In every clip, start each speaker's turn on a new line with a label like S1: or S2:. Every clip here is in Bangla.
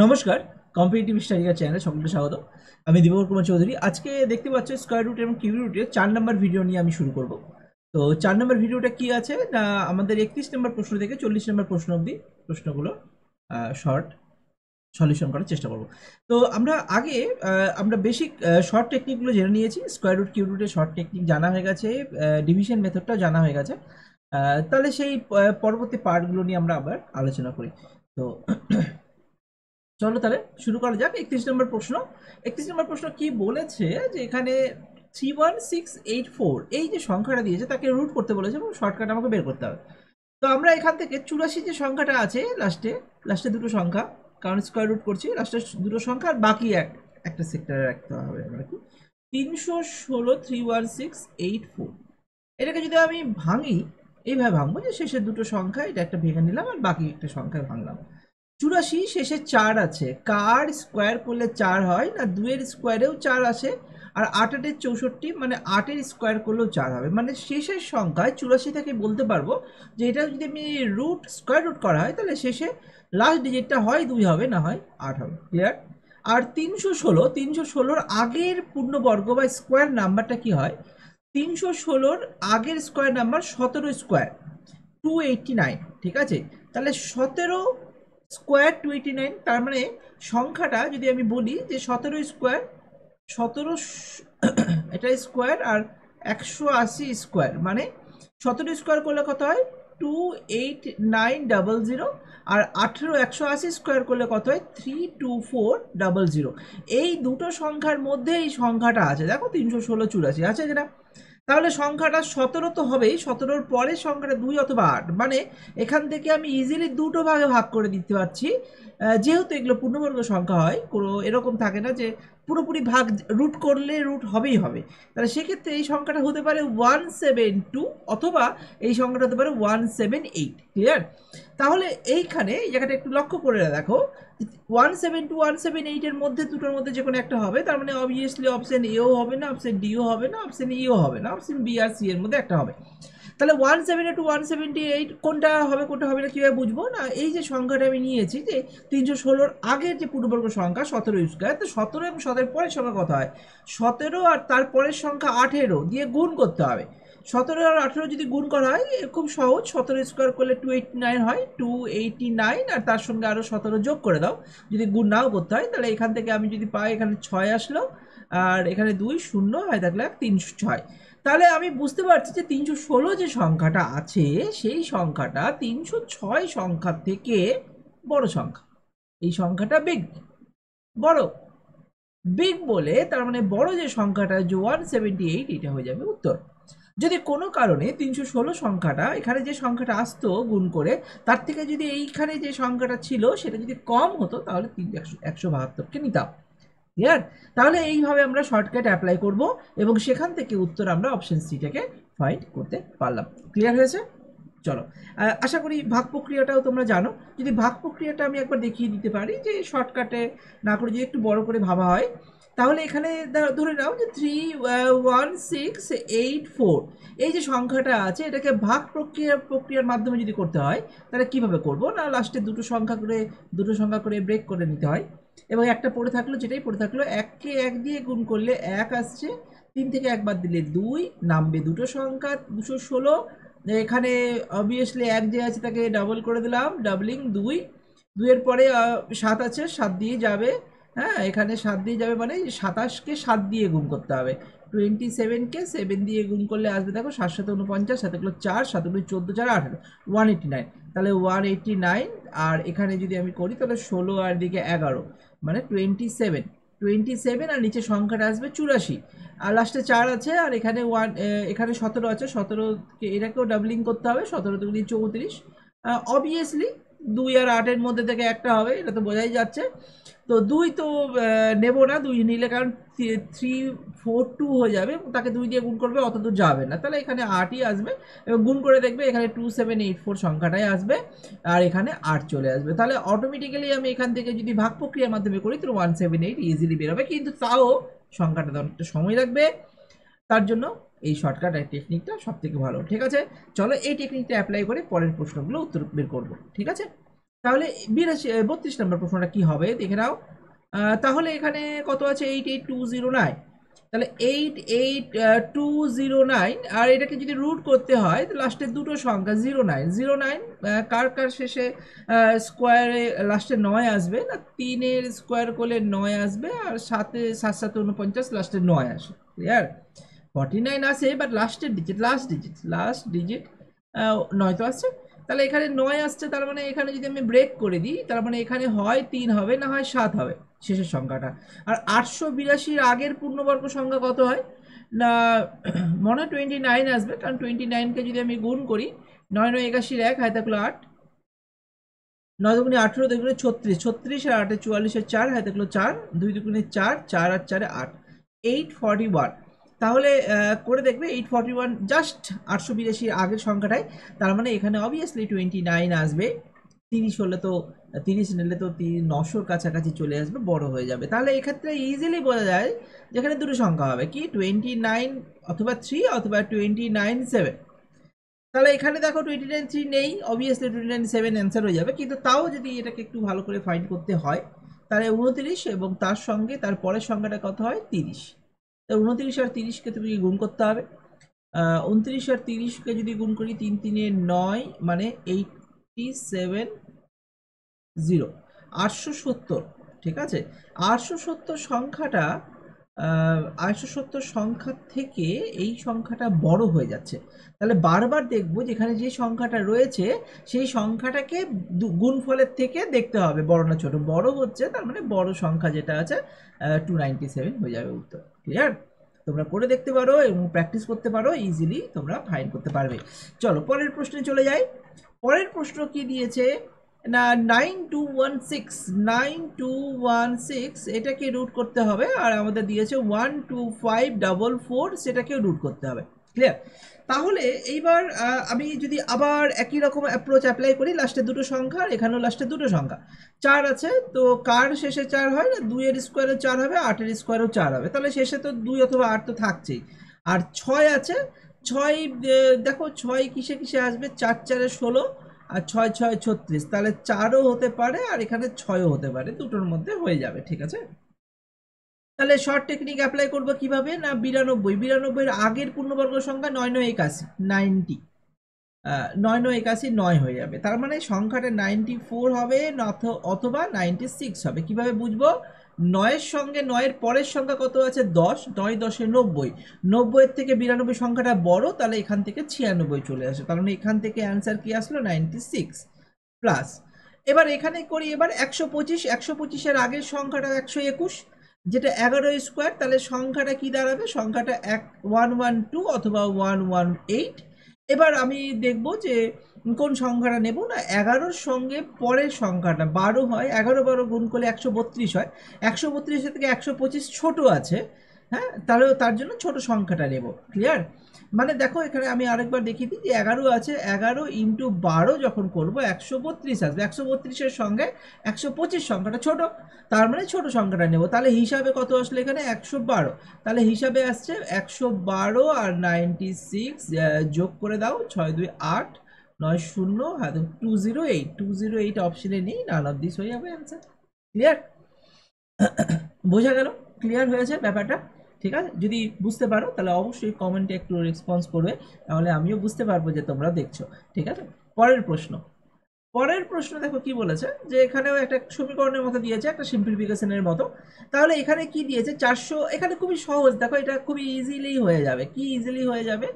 S1: নমস্কার, কম্পিটিটিভ স্টাডিগার চ্যানেলে সকলকে স্বাগত। আমি দিবাকর কুমার চৌধুরী। আজকে দেখতে পাচ্ছ স্কয়ার রুট এবং কিউব রুটের 4 নম্বর ভিডিও নিয়ে আমি শুরু করব। তো 4 নম্বর ভিডিওটা কি আছে না, আমাদের 31 নম্বর প্রশ্ন থেকে 40 নম্বর প্রশ্ন অবধি প্রশ্নগুলো শর্ট সলিউশন করার চেষ্টা করব। তো আমরা আগে আমরা বেসিক শর্ট টেকনিকগুলো জেনে নিয়েছি। স্কয়ার রুট কিউব রুটের শর্ট টেকনিক জানা হয়ে গেছে, ডিভিশন মেথডটা জানা হয়ে গেছে। তাহলে সেই পরবর্তী পার্টগুলো নিয়ে আমরা আবার আলোচনা করি। তো চলো তাহলে শুরু করা যাক। 31 নম্বর প্রশ্ন কি বলেছে যে এখানে 31684 এই যে সংখ্যাটা দিয়েছে তাকে রুট করতে বলেছে এবং শর্টকাট আমাকে বের করতে হবে। তো আমরা এখান থেকে 84 যে সংখ্যাটা আছে লাস্টে দুটো সংখ্যা, কারণ স্কোয়ার রুট করছি, লাস্টে দুটো সংখ্যা আর বাকি একটা সেক্টরে রাখতে হবে আমরা কি 316 31684। এটাকে যদি আমি ভাঙি, এইভাবে ভাঙবো যে শেষের দুটো সংখ্যা এটা একটা ভেঙে নিলাম আর বাকি একটা সংখ্যায় ভাঙলাম। 84 শেষে 4 আছে, কার স্কোয়ার করলে 4 হয় না, 2 এর স্কোয়ারেও 4 আসে, আর 8 8 64 মানে 8 এর স্কোয়ার করলেও 4 হবে। মানে শেষের সংখ্যায় 84 থেকে বলতে পারবো যে এটা যদি আমি স্কোয়ার রুট করা হয় তাহলে শেষে লাস্ট ডিজিটটা হয় 2 হবে, না হয় 8 হবে। ক্লিয়ার? আর 316 আগের পূর্ণবর্গ বা স্কোয়ার নাম্বারটা কি হয়? 316 আগের স্কোয়ার নাম্বার 17 স্কোয়ার 289। ঠিক আছে, তাহলে 17 স্কোয়ার 289, তার মানে সংখ্যাটা যদি আমি বলি যে 17 স্কোয়ার 17 এটা স্কোয়ার আর 180 স্কোয়ার, মানে 17 স্কোয়ার করলে কত হয় 28900, আর 18 180 স্কোয়ার করলে কত হয় 32400। এই দুটো সংখ্যার মধ্যে এই সংখ্যাটা আছে, দেখো 316 84 আছে যেটা। তাহলে সংখ্যাটা 17 তো হবেই, 17-র পরের সংখ্যাটা 2 অথবা 8, মানে এখান থেকে আমি ইজিলি দুটো ভাগে ভাগ করে দিতে পারছি। যেহেতু এগুলো পূর্ণবর্গ সংখ্যা হয়, কোনো এরকম থাকে না যে পুরোপুরি ভাগ রুট করলে রুট হবেই হবে। তাহলে সেক্ষেত্রে এই সংখ্যাটা হতে পারে 172 অথবা এই সংখ্যাটা হতে পারে 178। ক্লিয়ার? তাহলে এইখানে এই জায়গাটা একটু লক্ষ্য করে দেখো, 172 178 এর মধ্যে দুটোর মধ্যে যে কোনো একটা হবে, তার মানে অবভিয়াসলি অপশন এও হবে না, অপশন ডিও হবে না, অপশন ইও হবে না, অপশন বি আর সি এর মধ্যে একটা হবে। তাহলে 172 178 কোনটা হবে কোনটা হবে না কিভাবে বুঝবো? না, এই যে সংখ্যাটা আমি নিয়েছি যে 316-র আগের যে পূর্ণবর্গ সংখ্যা 17 স্কোয়ার, তো 17 এবং 17 পরের সংখ্যা কত হয়? 17 আর তার পরের সংখ্যা 18 দিয়ে গুণ করতে হবে। 17 আর 18 যদি গুণ করা হয় খুব সহজ, 17 স্কোয়ার করলে 289 হয়, 289 আর তার সঙ্গে আরও 17 যোগ করে দাও। যদি গুণ নাও করতে হয় তাহলে এখান থেকে আমি যদি পাই, এখানে 6 আসলো আর এখানে 2 শূন্য হয় থাকলে 306। তাহলে আমি বুঝতে পারছি যে 316 যে সংখ্যাটা আছে সেই সংখ্যাটা 306 সংখ্যার থেকে বড় সংখ্যা। এই সংখ্যাটা বড় বিগ বলে তার মানে বড় যে সংখ্যাটা যে 178, এটা হয়ে যাবে উত্তর। যদি কোনো কারণে 316 সংখ্যাটা এখানে যে সংখ্যাটা আসতো গুণ করে, তার থেকে যদি এইখানে যে সংখ্যাটা ছিল সেটা যদি কম হতো তাহলে 172কে নিতাম। ক্লিয়ার? তাহলে এইভাবে আমরা শর্টকাট অ্যাপ্লাই করব এবং সেখান থেকে উত্তর আমরা অপশন সিটাকে ফাইন্ড করতে পারলাম। ক্লিয়ার হয়েছে? চলো, আশা করি ভাগ প্রক্রিয়াটাও তোমরা জানো। যদি ভাগ প্রক্রিয়াটা আমি একবার দেখিয়ে দিতে পারি যে শর্টকাটে না করে যদি একটু বড় করে ভাবা হয়, তাহলে এখানে ধরে নাও যে 31684 এই যে সংখ্যাটা আছে এটাকে ভাগ প্রক্রিয়ার মাধ্যমে যদি করতে হয় তাহলে কিভাবে করব? না, লাস্টে দুটো সংখ্যা করে ব্রেক করে নিতে হয় এবং একটা পড়ে থাকলো, যেটাই পড়ে থাকলো 1কে 1 দিয়ে গুণ করলে 1 আসছে, 3 থেকে 1 বাদ দিলে 2 নামবে দুটো সংখ্যা 216। এখানে অবভিয়াসলি 1 যে আছে তাকে ডাবল করে দিলাম, ডাবলিং 2, 2 এর পরে 7 আছে, 7 দিয়ে যাবে। হ্যাঁ, এখানে 7 দিয়ে যাবে মানে 27কে 7 দিয়ে গুণ করতে হবে, 27কে 7 দিয়ে গুণ করলে আসবে দেখো 7 7 49, 7 গুলো 4, 7 গুলো 14, 4 18, 189। তাহলে 189 আর এখানে যদি আমি করি তাহলে 16 আর দিকে 11 মানে 27 আর নিচে সংখ্যাটা আসবে 84, আর লাস্টে 4 আছে আর এখানে এখানে 17 আছে, 17কে এটাকেও ডাবলিং করতে হবে, 17 দুগুণে 34। অবভিয়াসলি 2 আর 8-এর মধ্যে থেকে একটা হবে, এটা তো বোঝাই যাচ্ছে। তো 2 তো নেব না, 2 নিলে কারণ 342 হয়ে যাবে, তাকে 2 দিয়ে গুণ করবে অত দূর যাবে না, তাহলে এখানে 8ই আসবে এবং গুণ করে দেখবে এখানে 2784 সংখ্যাটাই আসবে আর এখানে 8 চলে আসবে। তাহলে অটোমেটিক্যালি আমি এখান থেকে যদি ভাগ প্রক্রিয়ার মাধ্যমে করি তো 178 ইজিলি বেরোবে, কিন্তু তাও সংখ্যাটা অনেকটা সময় লাগবে। তার জন্য এই শর্টকাট টেকনিকটা সব থেকে ভালো। ঠিক আছে, চলো এই টেকনিকটা অ্যাপ্লাই করে পরের প্রশ্নগুলো উত্তর বের করবো। ঠিক আছে, তাহলে 32 নম্বর প্রশ্নটা কি হবে দেখে নাও। তাহলে এখানে কত আছে 88209, তাহলে 88209, আর এটাকে যদি রুট করতে হয় তো লাস্টের দুটো সংখ্যা 0909, কার কার শেষে স্কোয়ারে লাস্টে 9 আসবে না, 3-এর স্কোয়ার করলে 9 আসবে, আর 7-7 49 লাস্টে 9 আসে, ক্লিয়ার। 49 আসে, বাট লাস্ট ডিজিট 9 তো আসছে। তাহলে এখানে 9 আসছে, তার মানে এখানে যদি আমি ব্রেক করে দিই, তার মানে এখানে হয় 3 হবে, না হয় 7 হবে শেষের সংখ্যাটা। আর 882-র আগের পূর্ণবর্গ সংখ্যা কত হয় না, মনে হয় 29 আসবে, কারণ 29কে যদি আমি গুণ করি, 9-9-81 1 হাতে থাকলো 8, 9 দুগুণে 18, 2 দুগুণে 36, 36 আর 8 44 4 হাতে থাকলো 4, 2 দুগুণে 4, 4 আর 4 8, 841। তাহলে করে দেখবে 841 জাস্ট 882 আগের সংখ্যাটাই, তার মানে এখানে অবভিয়াসলি 29 আসবে। 30 হলে তো, 30 নিলে তো 900-র কাছাকাছি চলে আসবে, বড় হয়ে যাবে। তাহলে এক্ষেত্রে ইজিলি বোঝা যায় যেখানে দুটো সংখ্যা হবে, কি 29 অথবা 3 অথবা 29 7। তাহলে এখানে দেখো 29 3 নেই, অবভিয়াসলি 29 7 অ্যান্সার হয়ে যাবে, কিন্তু তাও যদি এটাকে একটু ভালো করে ফাইন্ড করতে হয়, তাহলে 29 এবং তার সঙ্গে তার পরের সংখ্যাটা কত হয় 30। তো 29 আর 30কে তুমি গুণ করতে হবে। 29 আর 30কে যদি গুণ করি, 3 3 9, মানে 87 870, ঠিক আছে। 870 সংখ্যাটা, 870 সংখ্যা থেকে এই সংখ্যাটা বড় হয়ে যাচ্ছে। তাহলে বারবার দেখবো যেখানে যে সংখ্যাটা রয়েছে সেই সংখ্যাটাকে গুণফলের থেকে দেখতে হবে বড় না ছোট। বড় হচ্ছে, তার মানে বড় সংখ্যা যেটা আছে 297 হয়ে যাবে উত্তর, ক্লিয়ার। তোমরা করে দেখতে পারো এবং প্র্যাকটিস করতে পারো, ইজিলি তোমরা ফাইন্ড করতে পারবে। চলো পরের প্রশ্নে চলে যাই। পরের প্রশ্ন কি দিয়েছে না, 9216 এটাকে রুট করতে হবে, আর আমাদের দিয়েছে 12544, সেটাকে রুট করতে হবে, ক্লিয়ার। তাহলে এইবার আমি যদি আবার একই রকম অ্যাপ্রোচ অ্যাপ্লাই করি, লাস্টে দুটো সংখ্যা, আর এখানেও লাস্টে দুটো সংখ্যা 4 আছে, তো কার শেষে 4 হয় না, 2-এর স্কোয়ারে 4 হবে, 8-এর স্কোয়ারেও 4 হবে, তাহলে শেষে তো 2 অথবা 8 তো থাকছেই। আর 6 আছে, 6 দেখো 6 কিসে কিসে আসবে, 4-4-16, আর 6-6-36, তাহলে 4ও হতে পারে আর এখানে 6ও হতে পারে, দুটোর মধ্যে হয়ে যাবে, ঠিক আছে। তাহলে শর্ট টেকনিক অ্যাপ্লাই করবো কিভাবে না, 92-92-এর আগের পূর্ণবর্গ সংখ্যা 9-9-81 90, 9-9-81 9 হয়ে যাবে, তার মানে সংখ্যাটা 94 হবে অথবা 96 হবে। কিভাবে বুঝবো, 9-এর সঙ্গে 9-এর পরের সংখ্যা কত আছে 10, 9-10-এ 90, 90-এর থেকে 92 সংখ্যাটা বড়, তাহলে এখান থেকে 96 চলে আসে, তার মানে এখান থেকে অ্যান্সার কি আসলো 96 প্লাস। এবার এখানে করি, এবার 125, 125-এর আগের সংখ্যাটা 121, যেটা 11 স্কোয়ার, তাহলে সংখ্যাটা কি দাঁড়াবে, সংখ্যাটা 112 অথবা 118। এবার আমি দেখব যে কোন সংখ্যাটা নেব না, 11-র সঙ্গে পরের সংখ্যাটা 12 হয়, 11-12 গুণ করলে 132 হয়, 132 থেকে 125 ছোট আছে, হ্যাঁ, তাহলে তার জন্য ছোট সংখ্যাটা নেব, ক্লিয়ার। মানে দেখো এখানে আমি আরেকবার দেখিয়ে দিই যে 11 আছে, 11 ইন্টু 12 যখন করবো 132 আসবে, 132-এর সঙ্গে 125 সংখ্যাটা ছোট, তার মানে ছোট সংখ্যাটা নেব। তাহলে হিসাবে কত আসলে এখানে 112, তাহলে হিসাবে আসছে 112 আর 96 যোগ করে দাও, 6-2-8, 9-0 হাতে 208, 208 অপশনে নেই, নান অফ দিস হয়ে যাবে অ্যান্সার, ক্লিয়ার। বোঝা গেল, ক্লিয়ার হয়েছে ব্যাপারটা, ঠিক আছে। যদি বুঝতে পারো তাহলে অবশ্যই কমেন্টে একটু রেসপন্স করবে, তাহলে আমিও বুঝতে পারবো যে তোমরা দেখছো, ঠিক আছে। পরের প্রশ্ন, পরের প্রশ্ন দেখো কি বলেছে, যে এখানেও একটা সমীকরণের মতো দিয়েছে, একটা সিম্পলিফিকেশনের মতো। তাহলে এখানে কি দিয়েছে 400, এখানে খুবই সহজ, দেখো এটা খুবই ইজিলি হয়ে যাবে, কি ইজিলি হয়ে যাবে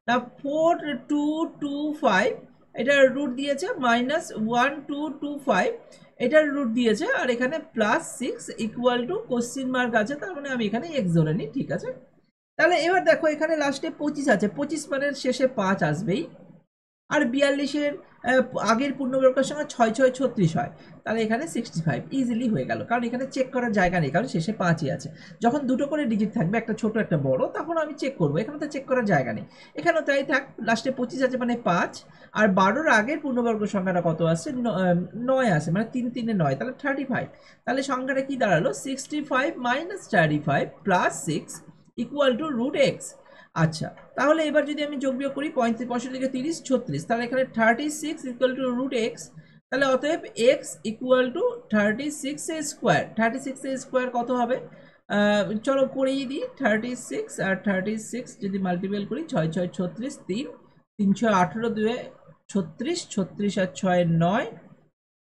S1: না, 4225, এটার রুট দিয়েছে -1225, এটার রুট দিয়েছে, আর এখানে +6 ইকুয়াল টু কোশ্চিন মার্ক আছে, তার মানে আমি এখানে এক্স ধরে নিই, ঠিক আছে। তাহলে এবার দেখো এখানে লাস্টে 25 আছে, 25 মানের শেষে 5 আসবেই, আর 42-এর আগের পূর্ণবর্গের সঙ্গে 6-6-36 হয়, তাহলে এখানে 65 ইজিলি হয়ে গেল, কারণ এখানে চেক করার জায়গা নেই, কারণ শেষে 5ই আছে। যখন দুটো করে ডিজিট থাকবে, একটা ছোট একটা বড়, তখন আমি চেক করবো, এখানে তো চেক করার জায়গা নেই, এখানেও তাই থাক, লাস্টে 25 আছে মানে 5, আর 12-র আগের পূর্ণবর্গ সংখ্যাটা কত আসছে 9 আছে, মানে 3-3-9, তাহলে 35, তাহলে সংখ্যাটা কি দাঁড়ালো 65 - 35 + 6 ইকুয়াল টু √x। আচ্ছা, তাহলে এবার যদি আমি যোগ বিয়োগ করি, 65 থেকে 30 36, তাহলে এখানে 36 ইকুয়াল টু √x, তাহলে অতএব x equal to 36 a square. 36 a square কত হবে? চলো করেই দিই। 36 আর 36 যদি মাল্টিপল করি, 6 6 36, 3 3 6 18, 2 36, 36 আর 6 9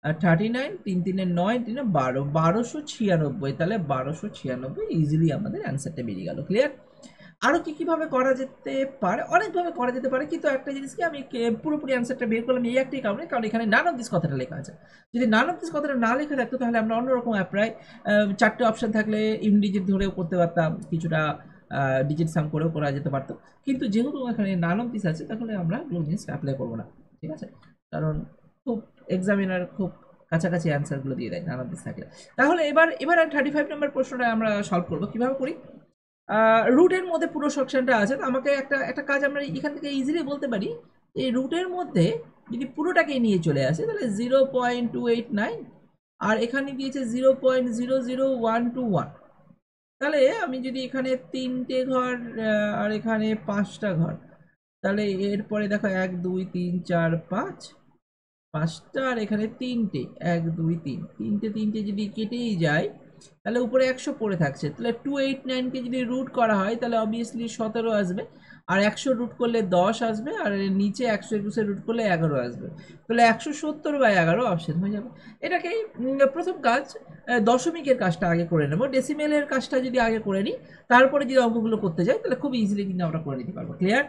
S1: আর 39, 3 3 9, 3 12, 1296। তাহলে 1296 ইজিলি আমাদের অ্যান্সারটা বেরিয়ে গেল। ক্লিয়ার? আরও কী কীভাবে করা যেতে পারে? অনেকভাবে করা যেতে পারে, কিন্তু একটা জিনিসকে আমি পুরোপুরি অ্যান্সারটা বের করলাম এই একটাই কারণে, কারণ এখানে নান অফ দিস কথাটা লেখা আছে। যদি নান অফ দিস কথাটা না লেখা থাকতো তাহলে আমরা অন্যরকম অ্যাপ্রায় 4টে অপশান থাকলে ইনডিজিট ধরেও করতে পারতাম, কিছুটা ডিজিট সাম করেও করা যেতে পারতো। কিন্তু যেহেতু এখানে নান অফ দিস আছে তাহলে আমরা কোনো জিনিসটা অ্যাপ্লাই করবো না, ঠিক আছে? কারণ খুব এক্সামিনার খুব কাছাকাছি অ্যান্সারগুলো দিয়ে দেয় নান অফ দিস থাকলে। তাহলে এবার 35 নম্বর প্রশ্নটা আমরা সলভ করবো। কীভাবে করি? রুটের মধ্যে পুরো সেকশনটা আছে, আমাকে একটা কাজ আমরা এখান থেকে ইজিলি বলতে পারি। এই রুটের মধ্যে যদি পুরোটাকে নিয়ে চলে আসে তাহলে 0.289, আর এখানে দিয়েছে 0.00121। তাহলে আমি যদি এখানে 3টে ঘর আর এখানে 5টা ঘর, তাহলে এরপরে দেখো 1 2 3 4 5, 5টা আর এখানে 3টে, 1 2 3, 3টে যদি কেটেই যায় তাহলে উপরে 100 পড়ে থাকছে। তাহলে 289কে যদি রুট করা হয় তাহলে অবভিয়াসলি 17 আসবে, আর 100 রুট করলে 10 আসবে, আর নিচে 121 রুট করলে 11 আসবে। তাহলে 170/11 অপশন হয়ে যাবে। এটাকেই প্রথম কাজ, দশমিকের কাজটা আগে করে নেব, ডেসিমেলের কাজটা যদি আগে করে নিই, তারপরে যদি অঙ্কগুলো করতে যাই তাহলে খুব ইজিলি কিন্তু আমরা করে নিতে পারবো। ক্লিয়ার?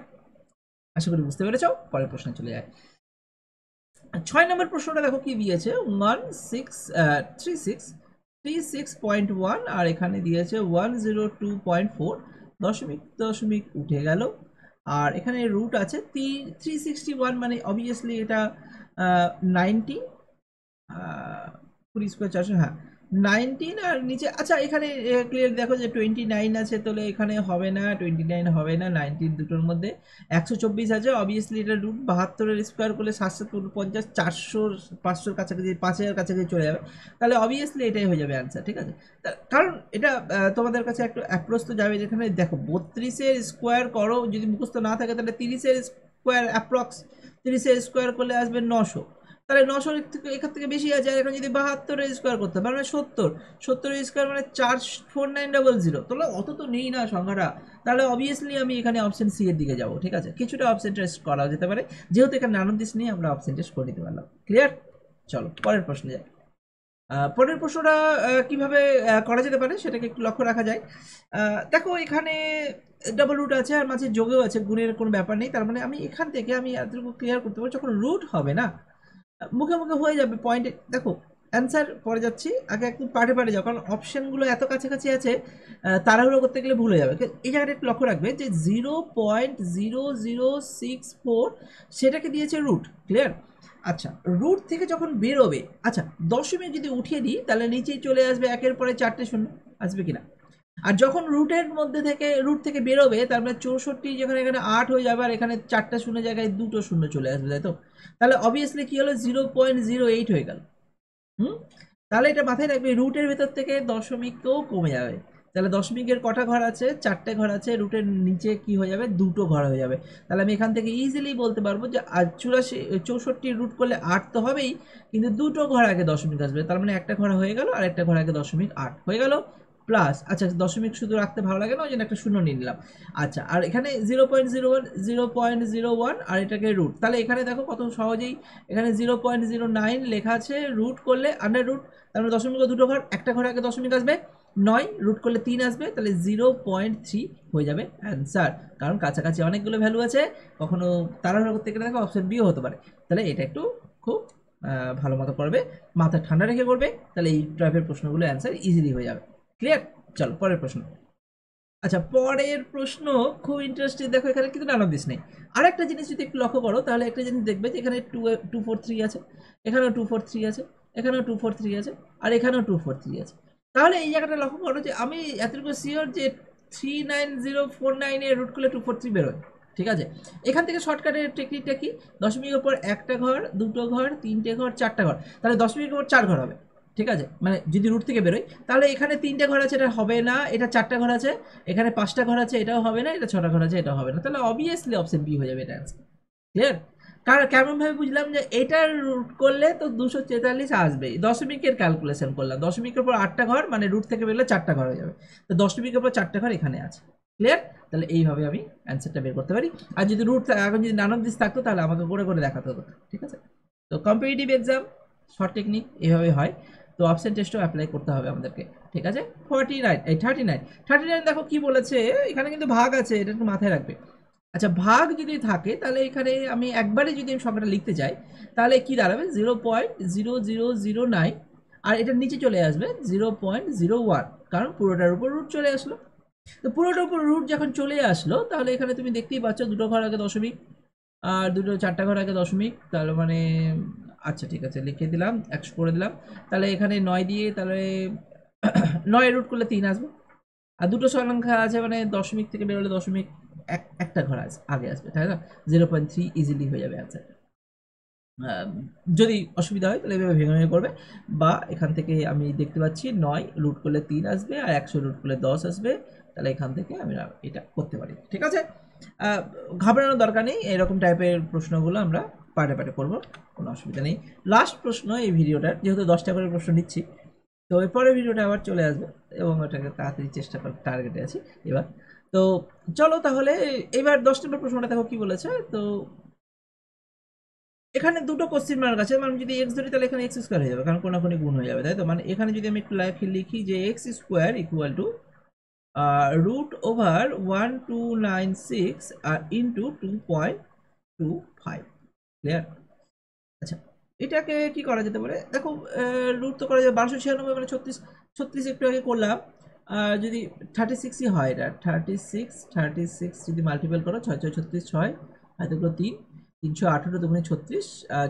S1: আশা করি বুঝতে পেরেছ। পরের প্রশ্নে চলে যায়। 6 নম্বর প্রশ্নটা দেখো কি দিয়েছে, 36.1 আর এখানে দিয়েছে 102.4, দশমিক দশমিক উঠে গেল, আর এখানে রুট আছে 361, মানে অবভিয়াসলি এটা 90, 20 স্কোয়ার 400, হ্যাঁ 19, আর নিচে আচ্ছা এখানে ক্লিয়ার দেখো যে 29 আছে, তাহলে এখানে হবে না, 29 হবে না, 19 দুটোর মধ্যে 124 আছে, অবভিয়াসলি এটা রুট 72 স্কোয়ার করলে 750, 400 500 কাছাকাছি, 5000 কাছাকাছি চলে যাবে। তাহলে অবভিয়াসলি এটাই হয়ে যাবে অ্যান্সার, ঠিক আছে? কারণ এটা তোমাদের কাছে একটু অ্যাপ্রোচ তো যাবে, যেখানে দেখো 32-এর স্কোয়ার করো, যদি মুখস্থ না থাকে তাহলে 30-এর স্কোয়ার অ্যাপ্রক্স, 30-এর স্কোয়ার করলে আসবে 900, তাহলে 900 থেকে এখান থেকে বেশি আছে, আর এখন যদি 72-এর স্কোয়ার করতে হবে মানে 70-এর স্কোয়ার মানে 44900, তাহলে অত তো নেই না সংখ্যাটা। তাহলে অবভিয়াসলি আমি এখানে অপশন সি এর দিকে যাব, ঠিক আছে? কিছুটা অপশন টেস্ট করা যেতে পারে, যেহেতু এখানে নান অফ দিস নিয়ে আমরা অপশন টেস্ট করে নিতে পারলাম। ক্লিয়ার? চলো পরের প্রশ্নে যাই। পরের প্রশ্নটা কিভাবে করা যেতে পারে সেটাকে একটু লক্ষ্য রাখা যায়। দেখো এখানে ডাবল রুট আছে আর মাঝে যোগেও আছে, গুণের কোনো ব্যাপার নেই, তার মানে আমি এখান থেকে আমি এতটুকু ক্লিয়ার করতে পারবো, যখন রুট হবে না মুখে মুখে হয়ে যাবে পয়েন্টে। দেখো অ্যান্সার পরে যাচ্ছি, আগে একটু পার্টে যাও, কারণ অপশানগুলো এত কাছাকাছি আছে, তাড়াহুড়ো করতে গেলে ভুলে যাবে। এই জায়গাটা একটু লক্ষ্য রাখবে যে 0.0064 সেটাকে দিয়েছে রুট। ক্লিয়ার? আচ্ছা রুট থেকে যখন বেরোবে, আচ্ছা দশমিক যদি উঠিয়ে দিই তাহলে নিচেই চলে আসবে 1-এর পরে 4টে শূন্য, আসবে কিনা? আর যখন রুটের মধ্যে থেকে রুট থেকে বেরোবে তার মানে 64 যেখানে এখানে 8 হয়ে যাবে, আর এখানে 4টা শূন্য জায়গায় 2টো শূন্য চলে আসবে, তাই তো? তাহলে অবভিয়াসলি কি হলো, 0.08 হয়ে গেল। তাহলে এটা মাথায় রাখবে, রুটের ভেতর থেকে দশমিকও কমে যাবে। তাহলে দশমিকের কটা ঘর আছে? 4টে ঘর আছে, রুটের নিচে কি হয়ে যাবে, 2টো ঘর হয়ে যাবে। তাহলে আমি এখান থেকে ইজিলি বলতে পারবো যে 64 রুট করলে 8 তো হবেই, কিন্তু 2টো ঘর আগে দশমিক আসবে, তার মানে একটা ঘর হয়ে গেল আর একটা ঘর আগে দশমিক 8 হয়ে গেল। প্লাস আচ্ছা দশমিক শুধু রাখতে ভালো লাগে না, ওই জন্য একটা শূন্য নিয়ে নিলাম। আচ্ছা আর এখানে 0.01 আর এটাকে রুট, তাহলে এখানে দেখো কত সহজেই এখানে 0.09 লেখা আছে, রুট করলে আন্ডার রুট, তার মানে দশমিক 2টো ঘর, একটা ঘর আগে দশমিক আসবে 9, রুট করলে 3 আসবে, তাহলে 0.3 হয়ে যাবে অ্যান্সার। কারণ কাছাকাছি অনেকগুলো ভ্যালু আছে, কখনো তাড়াহুড়ো করতে গেলে দেখো অপশন বিও হতে পারে। তাহলে এটা একটু খুব ভালো মতো করবে, মাথা ঠান্ডা রেখে করবে, তাহলে এই টাইপের প্রশ্নগুলো অ্যান্সার ইজিলি হয়ে যাবে। ক্লিয়ার? চলো পরের প্রশ্ন। আচ্ছা পরের প্রশ্ন খুব ইন্টারেস্টিং, দেখো এখানে কিন্তু নান অফ দিস নেই। আর একটা জিনিস যদি একটু লক্ষ্য করো তাহলে একটা জিনিস দেখবে যে এখানে 243 আছে, এখানেও 243 আছে, এখানেও 243 আছে, আর এখানেও 243 আছে। তাহলে এই জায়গাটা লক্ষ্য করো যে আমি এতটুকু শিওর যে 39049 এর রুট করলে 243 বেরোয়, ঠিক আছে? এখান থেকে শর্টকাটের টেকনিকটা কি, দশমিকের উপর একটা ঘর, 2টো ঘর, 3টে ঘর, 4টা ঘর, তাহলে দশমিকের উপর 4 ঘর হবে, ঠিক আছে? মানে যদি রুট থেকে বেরোয় তাহলে এখানে 3টে ঘর আছে, এটা হবে না, এটা 4টা ঘর আছে, এখানে 5টা ঘর আছে, এটাও হবে না, এটা 6টা ঘর আছে, এটাও হবে না, তাহলে অবভিয়াসলি অপশন বি হয়ে যাবে এটা অ্যান্সার। ক্লিয়ার? কেমন ভাবে বুঝলাম যে এটার রুট করলে তো 243 আসবেই, দশমিকের ক্যালকুলেশন করলাম, দশমিকের উপর 8টা ঘর মানে রুট থেকে বেরোলে 4টা ঘর হয়ে যাবে, তো দশমিকের উপর 4টা ঘর এখানে আছে। ক্লিয়ার? তাহলে এইভাবে আমি অ্যান্সারটা বের করতে পারি। আর যদি রুট এখন যদি নানান দিস থাকতো তাহলে আমাকে করে করে দেখাতে হতো। ঠিক আছে? তো কম্পিটিটিভ এক্সাম শর্ট টেকনিক এভাবে হয়। তো অপশন টেস্টও অ্যাপ্লাই করতে হবে আমাদেরকে। ঠিক আছে? 49 এই 39 দেখো কি বলেছে, এখানে কিন্তু ভাগ আছে, এটা একটু মাথায় রাখবে। আচ্ছা, ভাগ যদি থাকে তাহলে এখানে আমি একবারে যদি আমি সংখ্যাটা লিখতে চাই তাহলে কি দাঁড়াবে, 0.0009, আর এটার নিচে চলে আসবে 0.01, কারণ পুরোটার উপর রুট চলে আসলো। তো পুরোটার উপর রুট যখন চলে আসলো তাহলে এখানে তুমি দেখতেই পাচ্ছ দুটো ঘর আগে দশমিক আর দুটো 4টা ঘর আগে দশমিক, তাহলে মানে আচ্ছা ঠিক আছে লিখে দিলাম, 100 করে দিলাম। তাহলে এখানে 9 দিয়ে তাহলে 9 রুট করলে 3 আসবে। আর দুটো সংখ্যা আছে মানে দশমিক থেকে বেরোলে দশমিক একটা ঘর আছে আগে আসবে, তাই না? 0.3 ইজিলি হয়ে যাবে অ্যান্সার। যদি অসুবিধা হয় তাহলে এভাবে ভেঙে ভেঙে করবে, বা এখান থেকে আমি দেখতে পাচ্ছি 9 রুট করলে 3 আসবে আর 100 রুট করলে 10 আসবে, তাহলে এখান থেকে আমি এটা করতে পারি। ঠিক আছে? আহ, ঘাবড়ানোর দরকার নেই, এরকম টাইপের প্রশ্নগুলো আমরা পাটে পাটে করবো, কোনো অসুবিধা নেই। লাস্ট প্রশ্ন এই ভিডিওটার, যেহেতু 10টা করে প্রশ্ন নিচ্ছি, তো এরপরে ভিডিওটা আবার চলে আসবে এবং ওটাকে তাড়াতাড়ি চেষ্টা করার টার্গেটে আছি এবার। তো চলো তাহলে এবার 10 নম্বর প্রশ্নটা দেখো কি বলেছে। তো এখানে দুটো কোশ্চেন মার্ক আছে, মানে যদি এক্স ধরি তাহলে এখানে এক্স স্কোয়ার হয়ে যাবে, কারণ কোনাকুনি গুণ হয়ে যাবে, তাই তো? মানে এখানে যদি আমি একটু লিখি যে x square equal to root over 1296 আর ইন্টু 2.25। ক্লিয়ার? আচ্ছা, এটাকে কি করা যেতে পারে দেখো, রুট তো করা যাবে 1296 মানে 36, 36 একটু আগে করলাম। যদি 36ই হয়, এটা 36 যদি মাল্টিপল করো, 6 6 36 6, হাতে গুলো 3, 318 দুগুণে 36,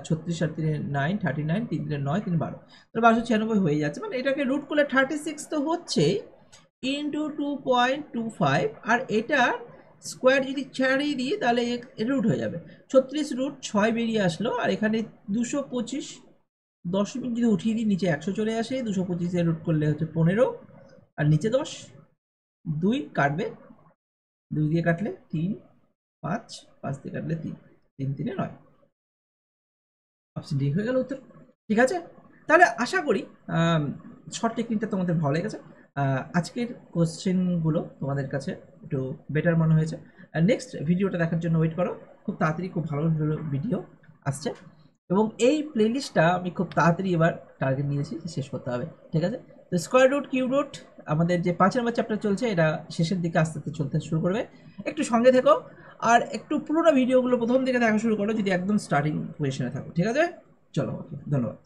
S1: 36 আর 3 9, 39, 3 3 9, 3 12, তো 1296 হয়ে যাচ্ছে। মানে এটাকে রুট করলে 36 তো হচ্ছেই, ইন্টু 2.25, আর এটা স্কোয়ার যদি ছাড়িয়ে দিই তাহলে রুট হয়ে যাবে। 36 রুট 6 বেরিয়ে আসলো, আর এখানে 225 দশমিক যদি উঠিয়ে দিই নিচে 100 চলে আসে, 225 রুট করলে হচ্ছে 15, আর নিচে 10, 2 কাটবে, 2 দিয়ে কাটলে 3, 5, 5 দিয়ে কাটলে 3, 3 3 9, অপশন ডি হয়ে গেল উত্তর। ঠিক আছে? তাহলে আশা করি শর্ট টেকনিকটা তোমাদের ভালো লেগেছে। আজকের কোশ্চেনগুলো তোমাদের কাছে একটু বেটার মনে হয়েছে। নেক্সট ভিডিওটা দেখার জন্য ওয়েট করো, খুব তাড়াতাড়ি খুব ভালো ভিডিও আসছে, এবং এই প্লেলিস্টটা আমি খুব তাড়াতাড়ি এবার টার্গেট নিয়েছি শেষ করতে হবে। ঠিক আছে? তো স্কোয়ার রুট কিউব রুট আমাদের যে 5 নম্বর চ্যাপ্টার চলছে, এটা শেষের দিকে আস্তে আস্তে চলতে শুরু করবে, একটু সঙ্গে থেকো। আর একটু পুরোনো ভিডিওগুলো প্রথম দিকে দেখা শুরু করো যদি একদম স্টার্টিং পজিশনে থাকো। ঠিক আছে? চলো, ওকে, ধন্যবাদ।